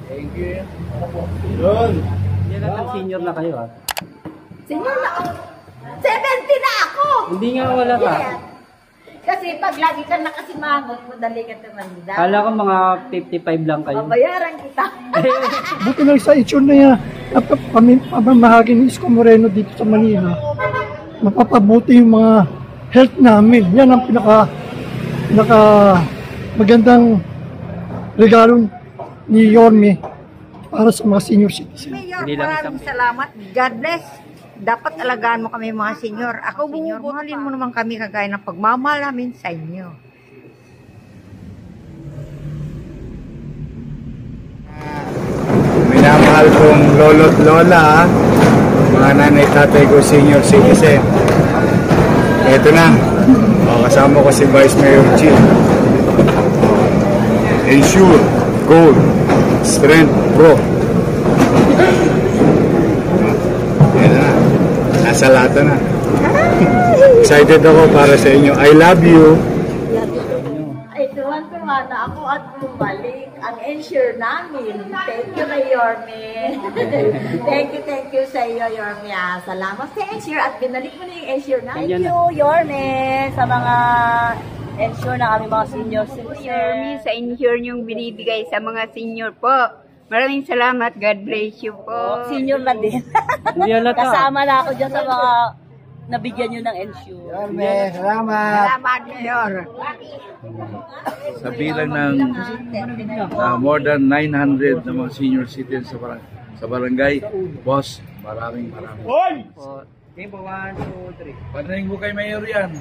Thank you. Yun. Yan ang senior na kayo ah. Senior na ako. 70 na ako! Hindi nga wala ka. Yeah. Kasi pag lagi ka nakasimangot, madali ka tumanda. Kala ko mga 55 lang kayo. Babayaran kita. Buti lang sa itsyon na yan. Pamamahagi ni Isko Moreno dito sa Manila. Mapapabuti yung mga health namin. Yan ang pinaka magandang regalo ni Yorme para sa mga senior citizen. Mayor, maraming salamat. God bless. Dapat alagaan mo kami mga senior. Ako bumubuhalin mo naman kami kagaya ng pagmamahal namin sa inyo. Minamahal kong lolo't lola, mga nanay tatay ko senior citizen. Ito na. Kasama ko si Vice Mayor Chief. Ensure Gold Strength Pro. Nasa lata na. Excited ako para sa inyo. I love you. Ay, tuwan-tuwa na ako at bumalik ang ensure namin. Thank you na Yorme. Thank you sa iyo, Yorme. Salamat sa ensure at binalik mo na yung ensure namin. Thank you, Yorme, sa mga ensure na kami mga senior citizen. Yorme, sa ensure yung binibigay sa mga senior po. Maraming salamat. God bless you po. Senior na din. Kasama na ako dyan sa mga nabigyan nyo ng ensure. Yorme, salamat. Salamat, Mayor. Sa bilang ng more than 900 na mga senior citizens sa barangay, boss, maraming. Game po, 1, 2, 3. Panahin mo kay Mayor yan.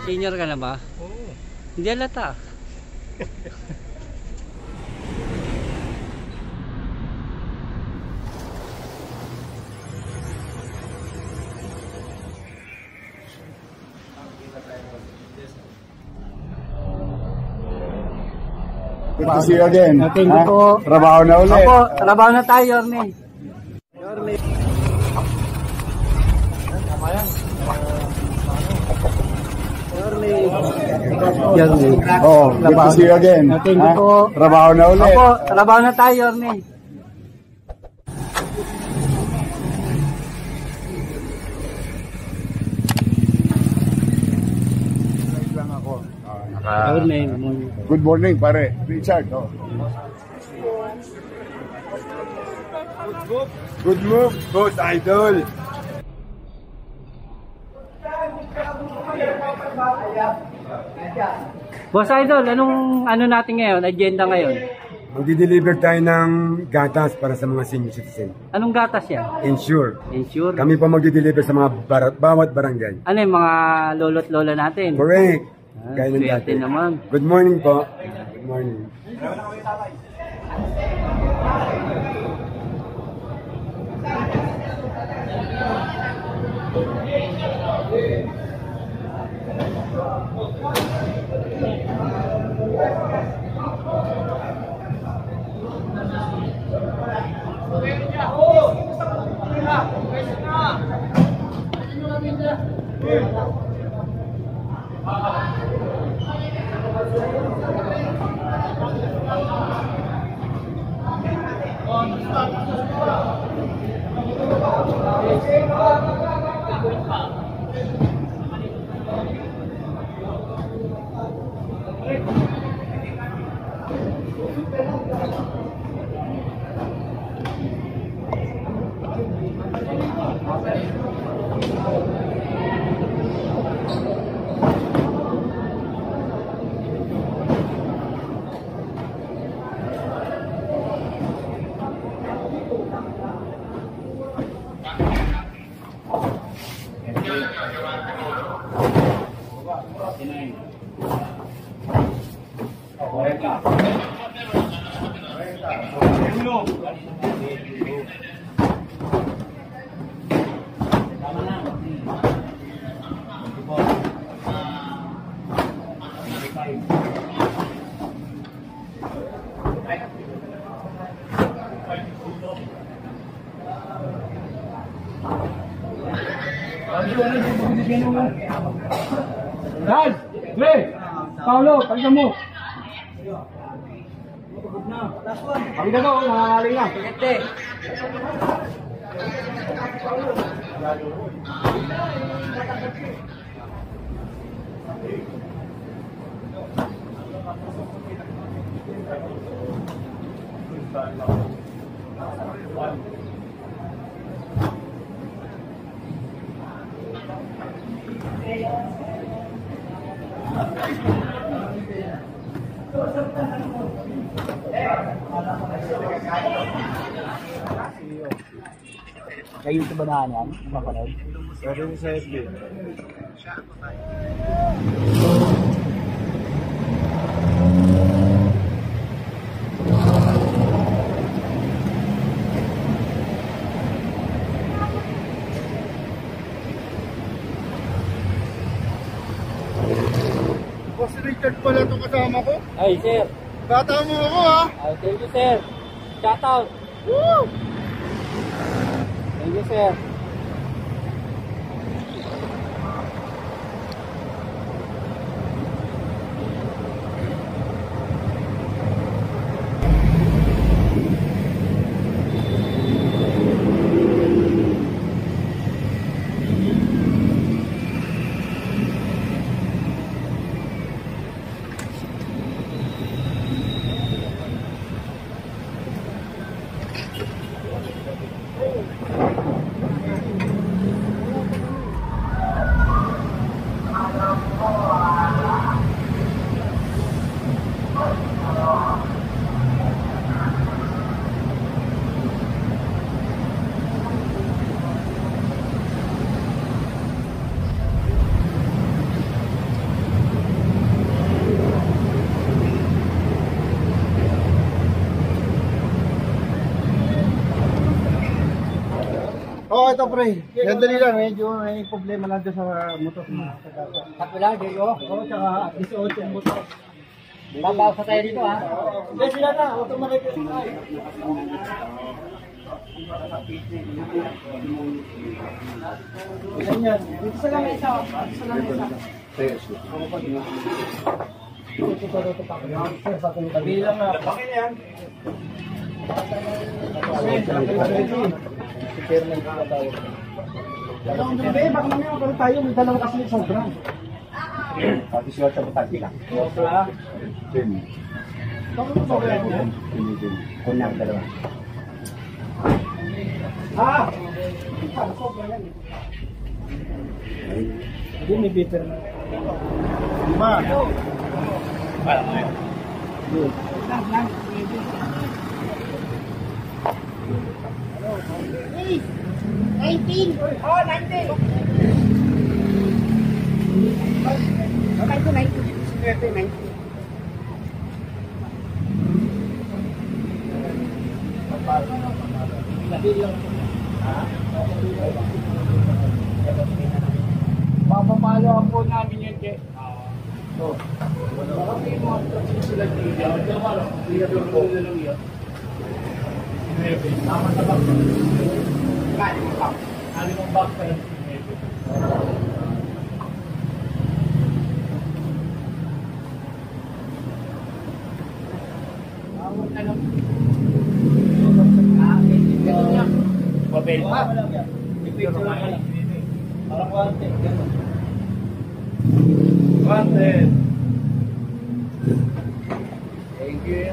Senior ka na ba? Oo. Hindi alata. Good to see you again. Thank you po. Trabaho na ulit. Opo, trabaho na tayo, Yorme. Yorme. Yorme. Oo, good to see you again. Thank you po. Trabaho na ulit. Opo, trabaho na tayo, Yorme. Good morning, pare. Richard. Oh. Good move. Good idol. Boss Idol, anong natin ngayon? Agenda ngayon? Magdi-deliver tayo ng gatas para sa mga senior citizen. Anong gatas yan? Ensure. Ensure? Kami pa magdi-deliver sa mga bawat barangay. Ano yung mga lolo't lola natin? Correct. Gaya ng dati. Naman. Good morning po. Good morning. Dad! Dre! Paolo, pagka mo! Ang gano'n, nangangaling na. Kayo ito ba na yan? Mapanood? Pwede mo sa FB. Boss Richard pala itong kasama ko. Ay, sir. Bata mo ako ha. Ay, thank you, sir. Shout out. Woo! Thank you, sir. Oo, ito pre. Yan dali lang, medyo may problema lang dyan sa motor. Kapula, Diego. Oo, tsaka 18 yung motor. Babaw sa tayo dito, ha? Hindi sila na, automatic. Ganyan. Dito sa lamesa. Dito sa lamesa. Kabilang na. Bakit yan? Dalawang gabi, baka naman yung tayo, may dalawa kasi sobrang. Pati siya sa butati lang. Sobra. Bakit mo sobra yan? Kunang dalawa. Ah! Sobra yan. Hindi, may bitter na. Lima. Parang mo yun. Lang. 19. Oh, 19. Okay, ito 19. 19. Papapalo ako namin yan, Che. So, baka may mga sila dito. Dito ko lang yan. Tama sa bak. Kaya mo bak. Ano mong bak sa lang? Babel. Parang wanted. Thank you.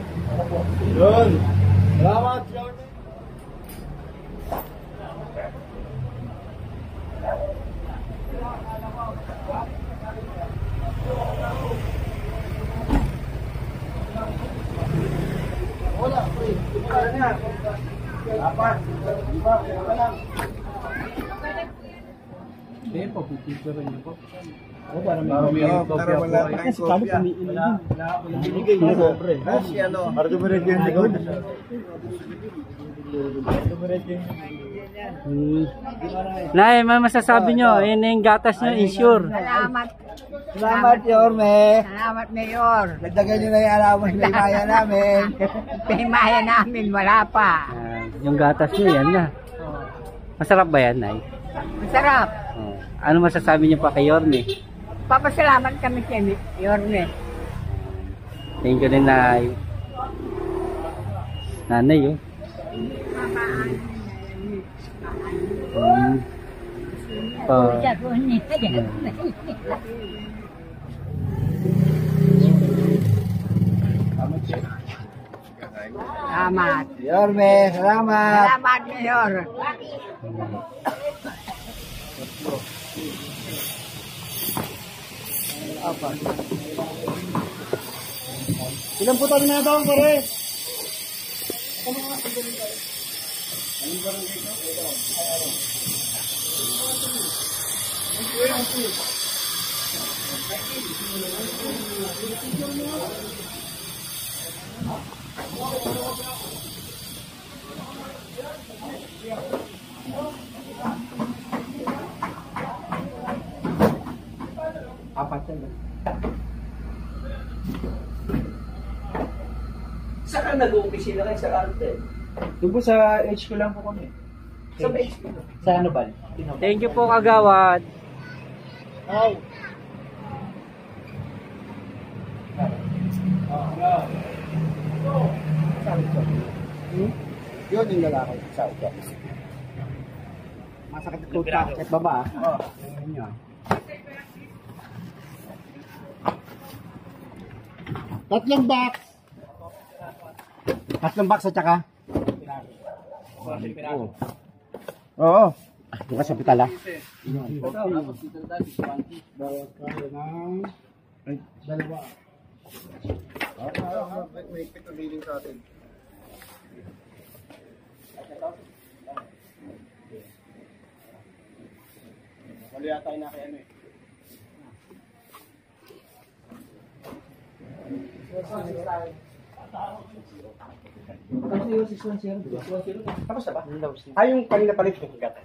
Yun. Salamat, Jordan. Wala, pre. Wala na. Dapat. Diba? Wala lang. Hindi po, pipicture niyo po. O, para may kopya po. Kasi kami kumiin na. Binigay niya sobre. Kasi ano, para dumiretso yung likod. Nay, may masasabi nyo, yun yung gatas nyo, insure. Salamat. Salamat, Yorme. Salamat, Mayor. Nagdagan nyo na yung alaman sa himaya namin. Pinimaya namin, wala pa. Yung gatas nyo, yan na. Masarap ba yan, Nay? Masarap. Ano masasabi nyo pa kay Yorme? Papasalamat kami kay Yorme. Thank you din, Nay. Nanay, oh. Salamat. Yorme, salamat. Salamat, Mayor. Ilan po tayo na daw, pare? Saan ka nag-uopisina kayo sa arte? Doon po sa HQ lang po kami. Sa HQ? Sa ano ba? Thank you po, Kagawad. Yun yung lalaki sa upo. Masakit ito kahit baba. Yun yun. Tatlong box. Tatlong box at saka? Oo. Doon ka sa hospital ha? Dalawa. May pagkabiling sa atin. Wala yata na kaya ano eh. Tapos na ba? Yung kanina palit ko kagad.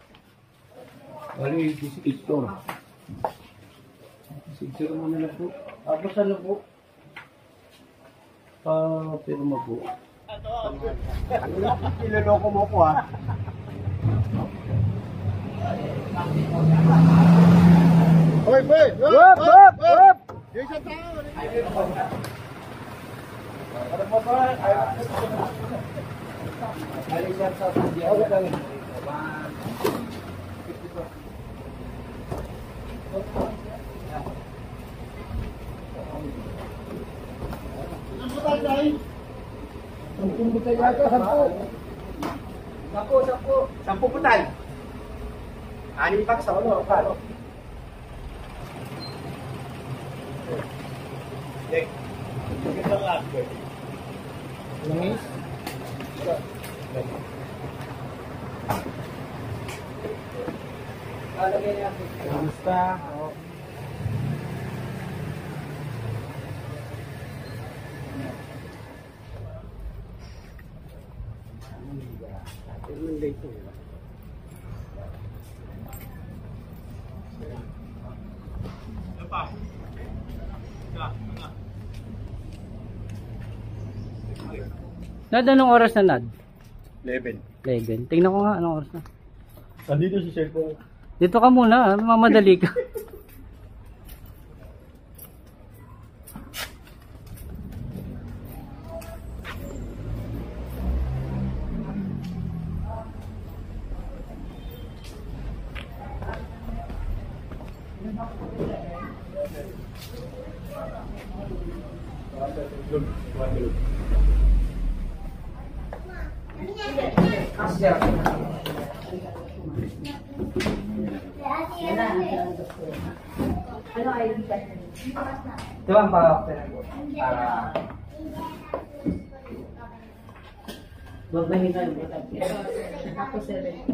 Wala yung ito. Siguro mo na po. Tapos ano po? Pero mo po. Niloloko mo ko ha. Hoy, boy! Hop! Hop! Hop! Yung isang tao! Sampu putal. Anim pa sa ulo. Kamusta? Nad, anong oras na, Nad? 11. 11. Tingnan ko nga, anong oras na. Nandito si cellphone. Dito ka muna, mamadali ka. Ito ang para huwag mahina yung tapos 7.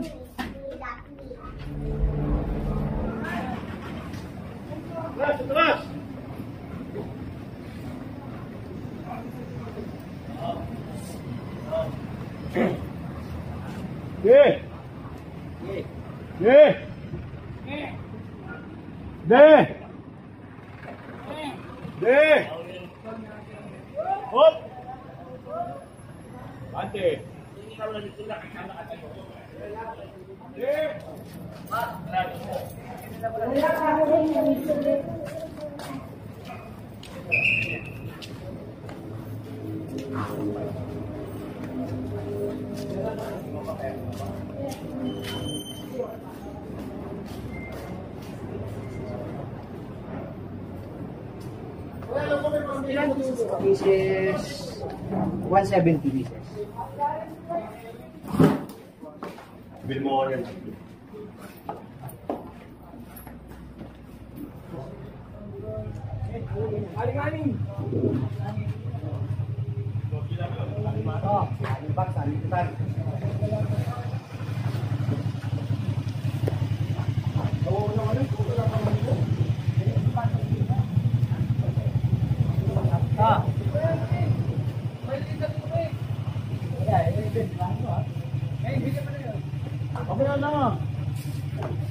Hop! Ante. Ilan pieces? 170 pieces. Bill mo yan. Aling-aling. Oh, aling box, aling box. Ah. Okay na lang.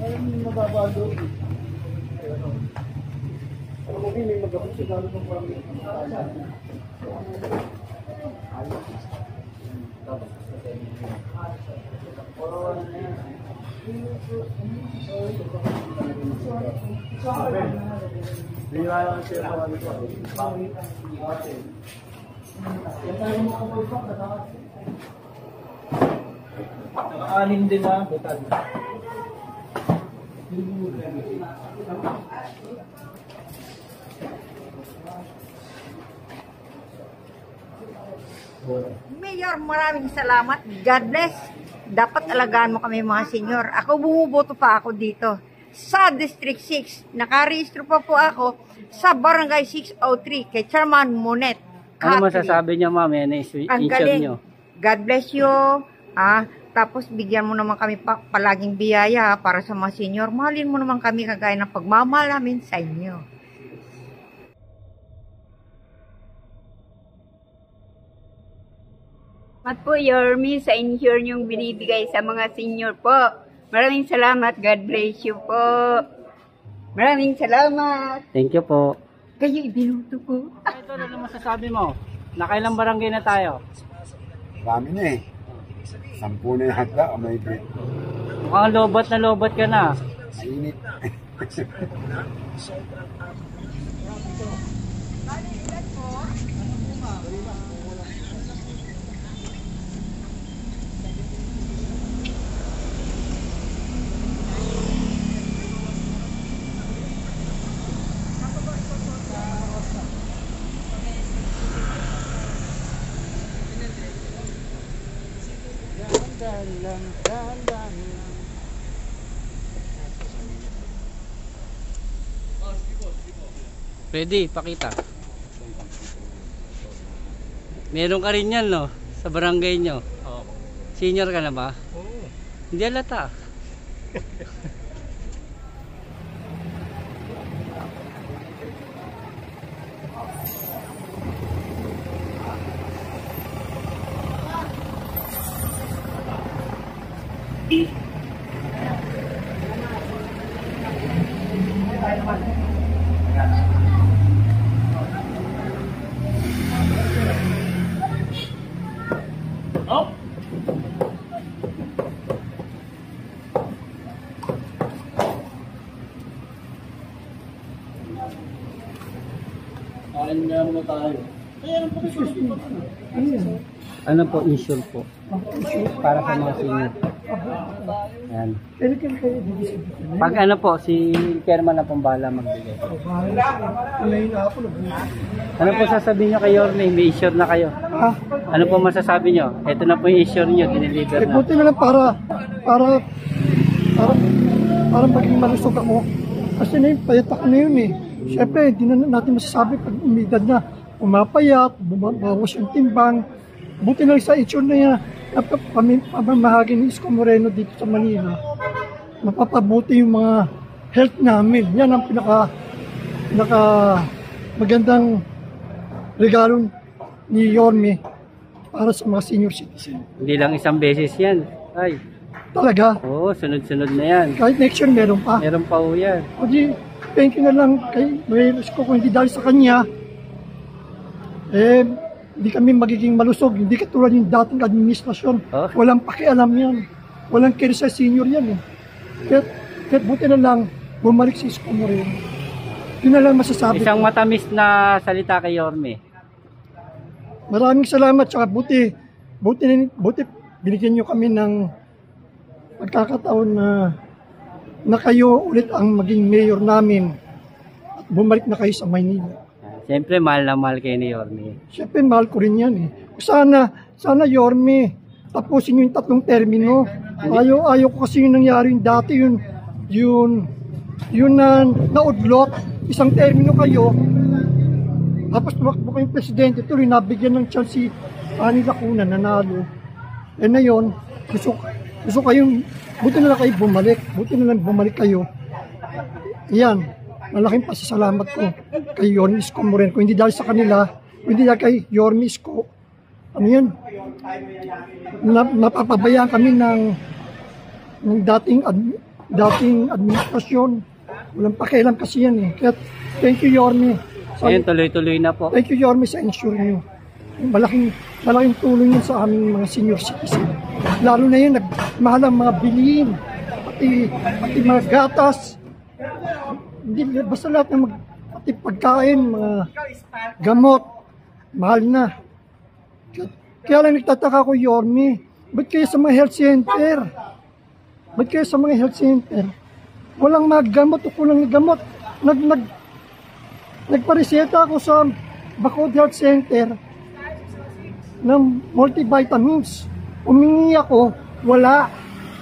Ay, mababago. Ano mo may magabot sa gano'n ng parang anim din na total. Mayor, maraming salamat. God bless. Dapat alagaan mo kami mga senior. Ako bumuboto pa ako dito sa District 6. Nakarehistro pa po ako sa Barangay 603 kay Chairman Monet. Ano masasabi niyo, ma'am? Yan ang Ang issue galing. niyo. God bless you. Tapos bigyan mo naman kami palaging biyaya para sa mga senior. Mahalin mo naman kami kagaya ng pagmamahal namin sa inyo. Salamat po, Yorme, sa insure niyong binibigay sa mga senior po. Maraming salamat. God bless you po. Maraming salamat. Thank you po. Kayo ibinuto ko. Ito, ano masasabi mo? Nakailang barangay na tayo? Marami na eh. 10 na yung handa o may break. Mukhang lobat na lobat ka na. Mainit. Ready, pakita. Meron ka rin yan, no? Sa barangay nyo. Oo. Senior ka na ba? Oo. Hindi alata. Ano po issue po? Para sa mga senior. Ayan. Pag ano po, si chairman na pong bahala magbigay. Ano po sasabihin nyo kay Yorme? May issue na kayo. Ano po masasabi nyo? Ito na po yung issue nyo, diniliver na. Buti na lang para maging malusog ako. Kasi na yung payatak na yun eh. Siyempre, hindi na natin masasabi pag umidad na umapayat, bumabawas yung timbang. Buti na lang sa itsura na yan, pamamahagi ni Isko Moreno dito sa Manila, mapapabuti yung mga health namin. Yan ang pinaka magandang regalo ni Yorme para sa mga senior citizen. Hindi lang isang beses yan. Ay. Talaga? Oo, sunod-sunod na yan. Kahit next year meron pa. Meron pa po yan. O di, thank you na lang kay Isko kung hindi dahil sa kanya, hindi kami magiging malusog. Hindi katulad yung dating administrasyon. Walang pakialam yan. Walang care sa senior yan. Kaya buti na lang bumalik si Isko Moreno. Yun na lang masasabi Isang ko. matamis na salita kay Yorme. Maraming salamat. Tsaka buti binigyan nyo kami ng pagkakataon na kayo ulit ang maging mayor namin at bumalik na kayo sa Maynila. Siyempre, mahal na mahal kayo ni Yorme. Siyempre, mahal ko rin yan eh. Sana Yorme, tapusin yung 3 termino. Ayaw ko kasi yung nangyari yung dati, yun na naudlot. 1 termino kayo. Tapos tumakbo kayong presidente, tuloy nabigyan ng chance si Ani Lacuna, nanalo. Na yun, gusto kayong, buti na lang kayo bumalik. Buti na lang bumalik kayo. Yan, malaking pasasalamat ko kay Yorme Isko Moreno. Kung hindi dahil sa kanila, kung hindi dahil kay Yorme Isko, ano yan, napapabayaan kami ng dating administrasyon. Walang pakialam kasi yan eh. Kaya thank you Yorme. Ayun, tuloy-tuloy na po. Thank you Yorme sa ensure nyo. Malaking tulong yun sa aming mga senior citizen. Lalo na yun, nagmahal ang mga bilihin, pati mga gatas. Hindi, basta lahat ng pati pagkain, mga gamot, mahal na. Kaya lang nagtataka ko, Yorme, ba't kayo sa mga health center? Ba't kayo sa mga health center? Walang mga gamot o kulang na gamot. Nagpareseta ako sa Bacolod Health Center ng multivitamins. Umingi ako, wala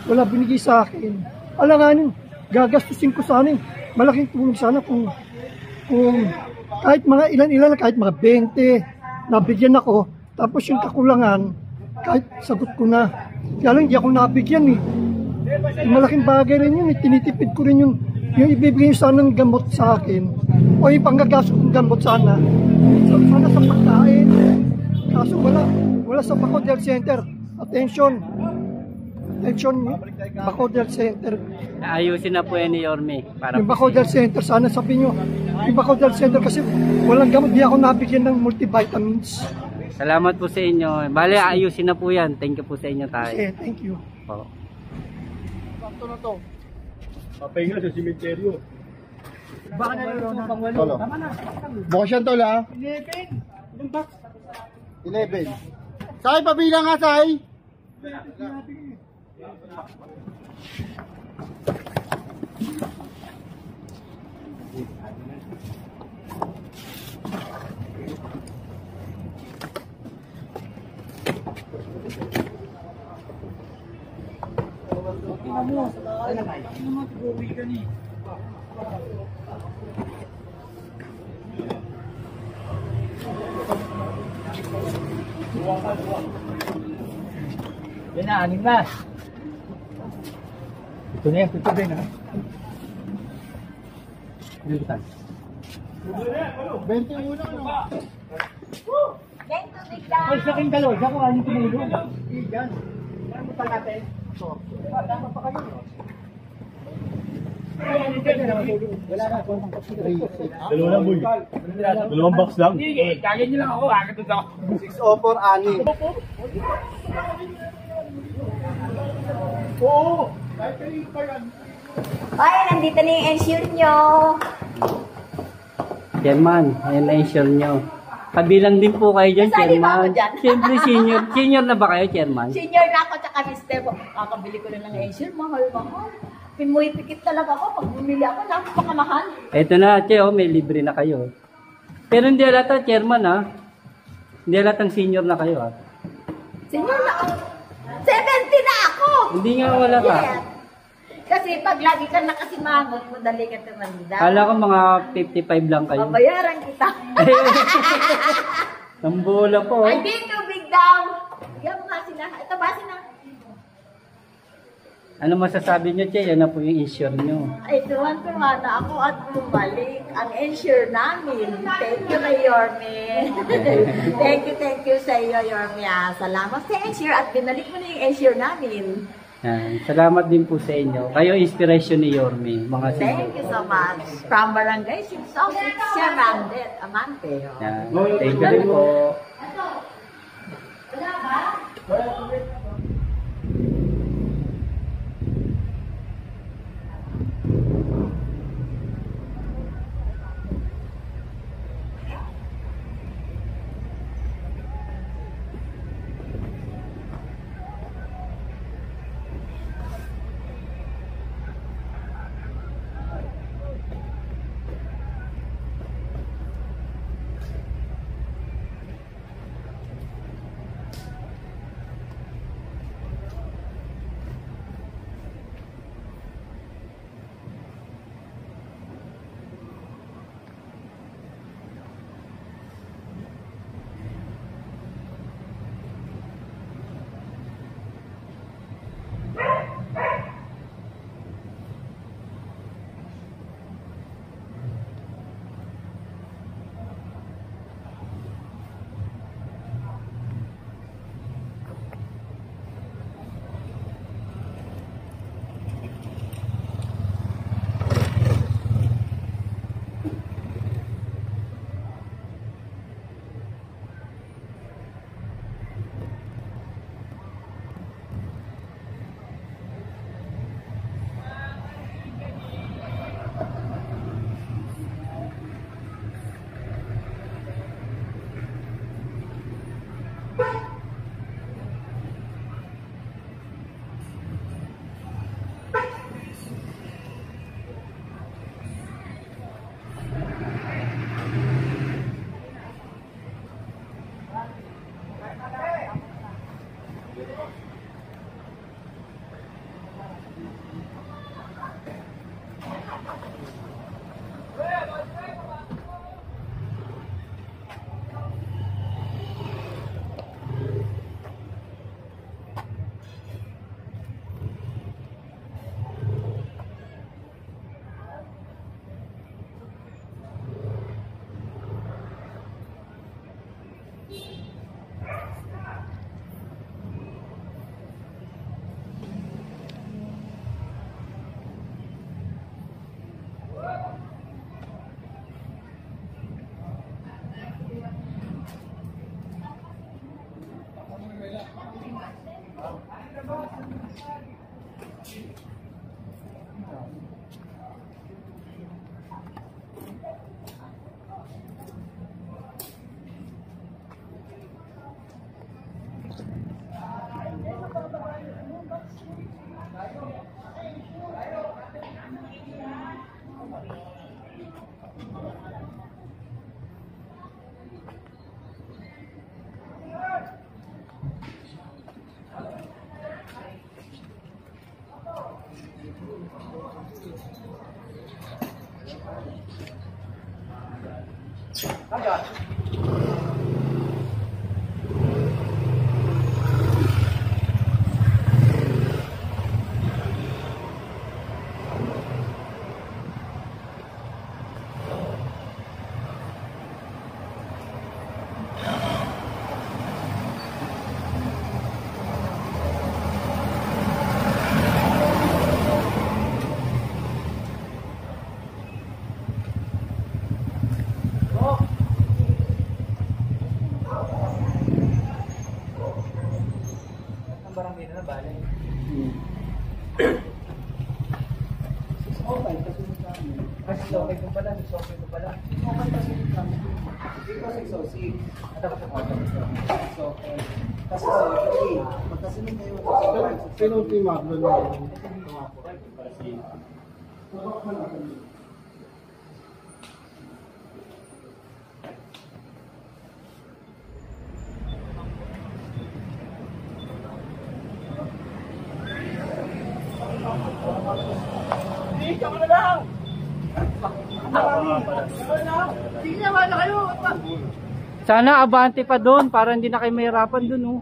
binigay sa akin. Alanganin, gagastusin ko sana, malaking tulong sana kung kahit mga ilan, kahit mga 20, nabigyan ako, tapos yung kakulangan, kahit sagot ko na. Kaya lang, hindi ako nabigyan eh. Malaking bagay rin yun, tinitipid ko rin yung ibibigay sana ng gamot sa akin, o yung panggagastos ng gamot sana sa pagkain. Kaso wala sa Bacolod Health Center. Attention, Bacolod Health Center. Ayusin na po yan ni Yorme. Yung Bacolod Health Center, sana sabihin nyo, yung Bacolod Health Center kasi walang gamot, di ako nabigyan ng multivitamins. Salamat po sa inyo. Bale, ayusin na po yan. Thank you po sa inyo tayo. Okay, thank you. Po. Ito na to. Papahinga sa simenteryo. Baka na yun, pangwalo. Tama na. Bukas yan tol ha? 11. Say, pabilang nga say. Yan na, 6 na. Ito na yan, ito din ha. 21 ano? Ay, sa aking dalawa, siya ko aling tumulong. Diyan. Ano pa natin? Ito. Tama pa kayo. Wala na. Dalawa lang, boy. Dalawang box lang. Sige, kagyan nyo lang ako. Akit ito. 604 ani. Oo. Kahit kanino pa yan. Ay, nandito na yung ensure nyo. Chairman, ayan na ensure nyo. Kabilang din po kayo dyan, Kasali ba ako Chairman. dyan? Siyempre, senior na ba kayo, Chairman? Senior na ako, tsaka mister mo. Kakabili ko na ng ensure, mahal. Pimuipikit talaga ako. Pag bumili ako, napakamahal. Ito na, Che, oh, may libre na kayo. Pero hindi alata, Chairman, ha? Hindi alatang senior na kayo, ha? Senior na ako. 70 na ako! Hindi nga wala ka. Yes. Kasi pag lagi ka nakasimangot, madali ka tumanda. Kala ko mga 55 lang kayo. Babayaran kita. Nambola po. Ay, di tubig daw. Yan mo nga sila. Ito ba sila? Ano masasabi nyo, Che? Yan na po yung insure nyo. Ay, tuwan-tuwa na ako at bumalik ang insure namin. Thank you kay Yorme. Thank you sa iyo, Yorme. Salamat sa insure at binalik mo na yung insure namin. Yan. Salamat din po sa inyo. Kayo inspiration ni Yorme, mga senior. Thank you so much. From Barangay 606, Surrounded, Amante. Yan. Thank you rin po. Wala ba? Sana abante pa doon para hindi na kayo mahirapan doon, oh.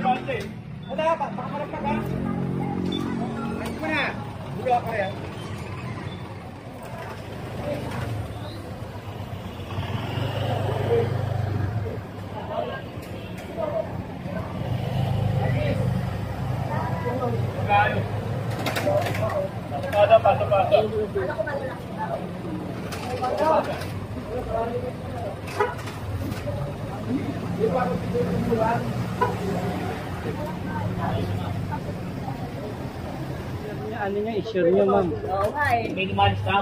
Bante. Baka malagpag ha. Bante mo na. Bulo ka yan. Pasa. Ano niya, issue niya, ma'am? Oo nga eh.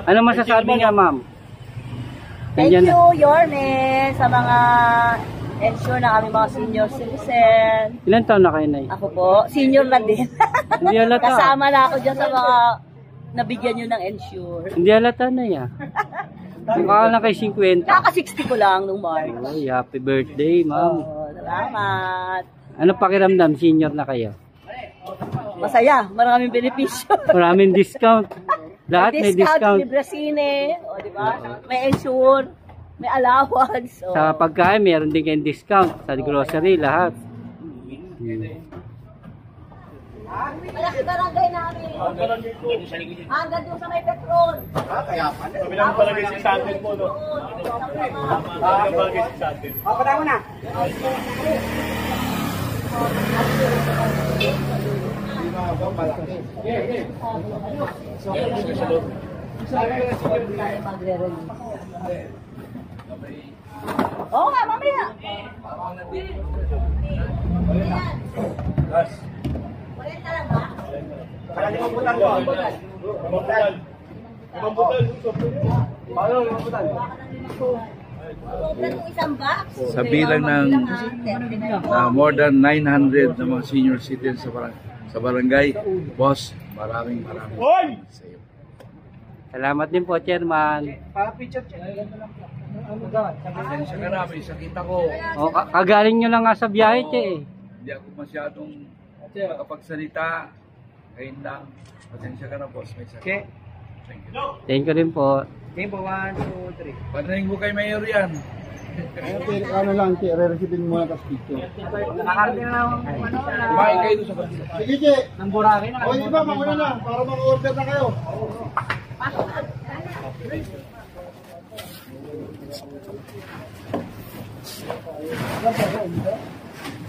Ano masasabi niya, ma'am? Thank you, Yorme, sa mga ensure na kami mga senior citizen. Ilan taon na kayo, Nay? Ako po, senior na din. Hindi halata. Kasama na ako dyan sa mga nabigyan nyo ng ensure. Hindi halata, Nay, ah. Mukha lang kay 50. Kaka-60 ko lang nung March. Ay, happy birthday, ma'am. Salamat. Ano pakiramdam? Senior na kayo? Masaya, maraming benepisyo. Maraming discount. Lahat may discount. Libre sine, o diba? May ensure, may allowance. So. Sa pagkain, meron din kayong discount. Sa grocery, lahat. Malaki barangay namin. Hanggang doon sa may petrol. Kaya pa. Kabilang palagay si Santin po, no? Kabilang palagay si Santin. Patayin mo na. Oo nga, mamaya. Kulit na lang ba? Parang limang butal po. Limang butal. Paano limang butal? Sobrang isang box. Sa bilang ng more than 900 na mga senior citizens sa barangay, boss, maraming sa iyo. Salamat din po, Chairman. Pasensya ka na, may sakit ako. O, kagaling nyo lang nga sa biyahe, Che. Hindi ako masyadong makapagsalita. Ngayon lang. Pasensya ka na, boss. May sakit. Thank you. Thank you rin po. Game po, 1, 2, 3. Panahin mo kay Mayor yan. Ano lang, re-receive mo na tas picture. Nakakarating na lang. Kumain kayo doon sa bansa. Sige, Che. Nang Boracay na. O, iba, mauna na. Para mag-order na kayo.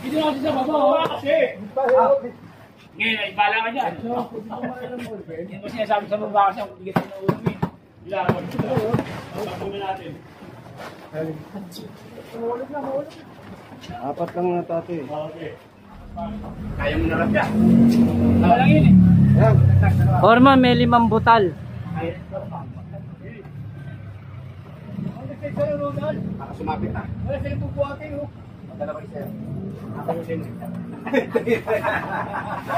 Hindi na kasi sa baba. Kasi. Ngayon, ibala ka dyan. Hindi mo sinasabi sa baba kasi ang bigat na ulo eh. Bilangan. Tapunin natin. Apat lang na tate. Okay. Kaya mo na lang yan. Tama lang yun eh. Orman, may 5 butal. Sumapit na. Wala sa'yo bubuhatin oh. Magdala ko sa'yo. Akin yung sino.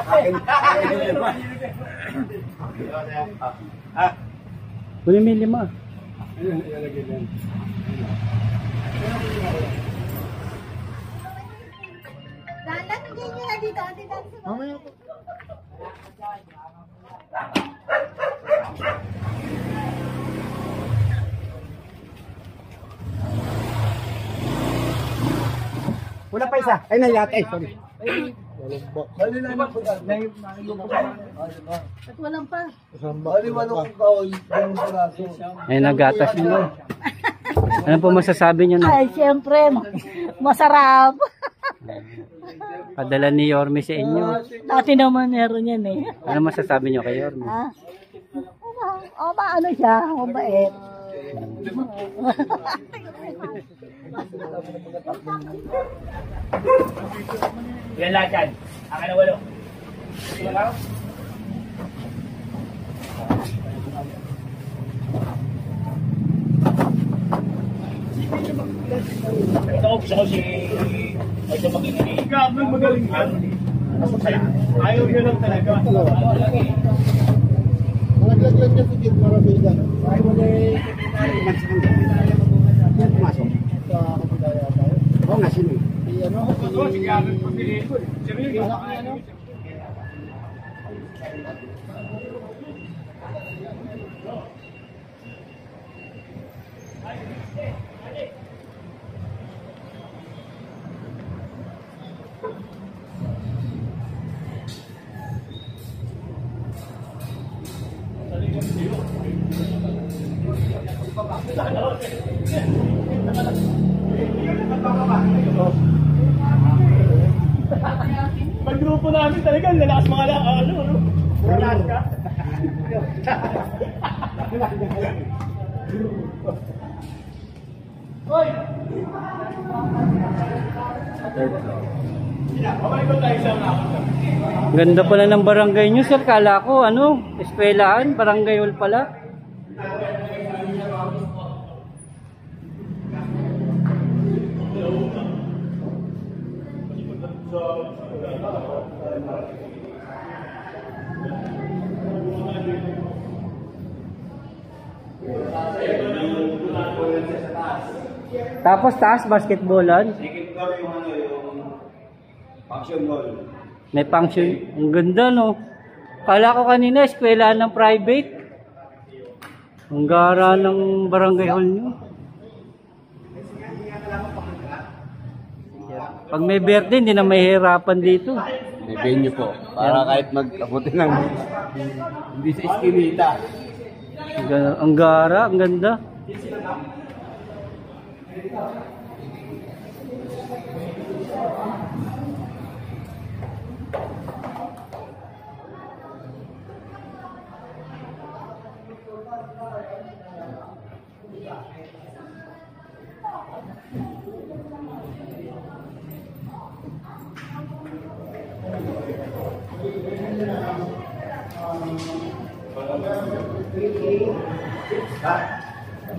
Akin yung naman. Kunin mo yung 5. Dalan, bigyan nyo na dito. Ate Danso. Mamaya po. Wala pa isa. Ay, nayate. Sorry. At walang pa. Ay, nagatas nyo. Ano po masasabi nyo na? Ay, siyempre. Masarap. Padala ni Yorme sa inyo. Dati naman meron yan eh. Ano masasabi nyo kay Yorme? Ah. Ano siya? Mabait. Yan lahat yan. Akin na 8. Gusto ko si... Ay, siya magiging. Ikaw, magaling yan. Ayaw nyo lang talaga. Naglag-lag niya si Kid para sa ay wala yan pumasok sa kapitaya tayo. Oo nga sino Sige, pagpiliin ko eh. Sige, ano? Pag-grupo namin talaga, lalakas mga ano? Lalakas ka? Hoy! Ganda pala ng barangay nyo, sir. Kala ko, eskwelahan, barangay hall pala. Tapos taas, basketballan. May function. Ang ganda, no? Kala ko kanina, eskwelahan ng private. Ang gara ng barangay hall nyo. Pag may birthday, hindi na mahihirapan dito. May venue po. Para kahit mag-abuti ng hindi sa iskinita. Ang gara, ang ganda.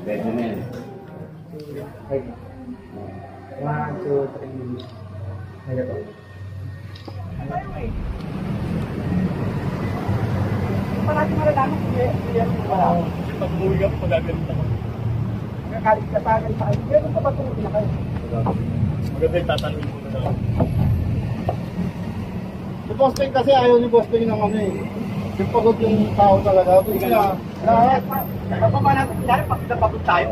Pwede na yan. 1, 2, 3. Ano po? Parati malalaman kung pag umuwi ka, pag-agalit ako. Kakalit ka sa akin sa akin. Kaya kung kapatulog na kayo. Maganda yung tatanungin mo na ako. Si Boston kasi ayaw ni Boston ng yung pagod yung tao talaga. Lahat. Kapag pa natin, kaya pag napagod tayo.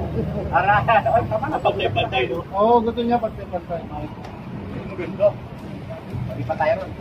Tama na pag-lepantay, no? Oo, gusto niya pag-lepantay. Maganda. Hindi pa tayo ron.